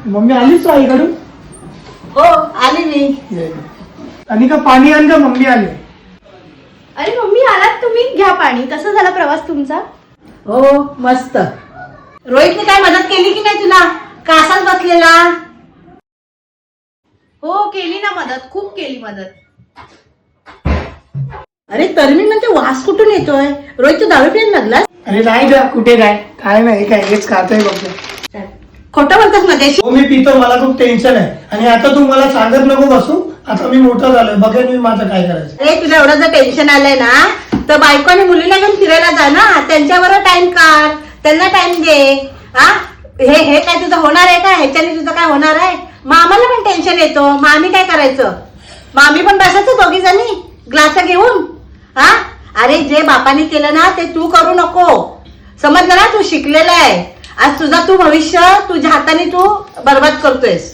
Mummy आलीच आईकडून? हो आली मी. आणि का पाणी आण का मम्मी आली? अरे मम्मी आलात तुम्ही, घ्या पाणी. कसा झाला प्रवास तुमचा? हो मस्त. रोहितने काय मदत केली की नाही तुला? कासात बसलेला. हो केली ना मदत, खूप केली मदत. अरे तरमी म्हणजे वास कुठून येतोय? रोहित तू दारू प्यायला लागला? अरे नाही ग, कुठे काय नाही, काय हेच खातोय बघ. खोटं बोलतोस मध्ये. हो मी पितो, मला खूप टेन्शन आहे. आणि आता तू मला सांगत नको बसू. आता मी मोठा झालोय, बघेन मी माझं काय करायचं. अरे तुला एवढं जर टेन्शन आलंय ना तर बायको आणि मुलीला घेऊन फिरायला जा ना. त्यांच्याबरोबर टाइम काढ, त्यांना टाइम दे. हा हे काय तुझं होणार आहे का? ह्याच्याने तुझं काय होणार आहे? मग आम्हाला पण टेन्शन येतो. मग आम्ही काय करायचं? मग आम्ही पण बसायचं दोघी जणी ग्लास घेऊन. हा अरे जे बापाने केलं ना ते तू करू नको. समजलं ना? तू शिकलेला आहे. आज तुझा तू भविष्य तुझ्या हाताने तू बर्बाद करतोयस.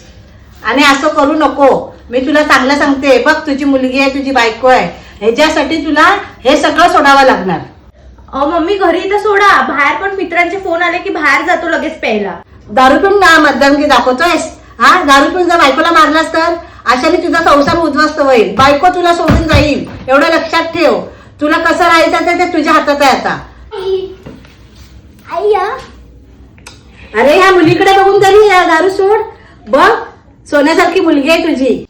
आणि असं करू नको. मी तुला चांगलं सांगते बघ, तुझी मुलगी आहे, तुझी बायको आहे, ह्याच्यासाठी तुला हे सगळं सोडावं लागणार. मम्मी घरी तर सोडा, बाहेर पण मित्रांचे फोन आले की बाहेर जातो लगेच प्यायला. दारू पिऊन ना मध्यमगी दाखवतोयस? हा दारू पिऊन जर बायकोला मारलास तर अशाने तुझा संसार उद्ध्वस्त होईल. बायको तुला सोडून जाईल, एवढं लक्षात ठेव. तुला कसं राहायचं ते तुझ्या हातात आहे आता. अरे ह्या मुलीकडे बघून तरी या दारू सोड. बघ सोन्यासारखी मुलगी आहे तुझी.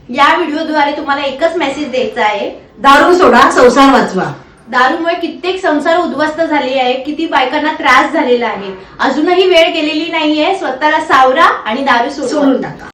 या व्हिडिओद्वारे तुम्हाला एकच मेसेज द्यायचा आहे, दारू सोडा, संसार वाचवा. दारूमुळे कित्येक संसार उद्ध्वस्त झाले आहे, किती बायकांना त्रास झालेला आहे. अजूनही वेळ गेलेली नाहीये. स्वतःला सावरा आणि दारू सोडून सोडून टाका.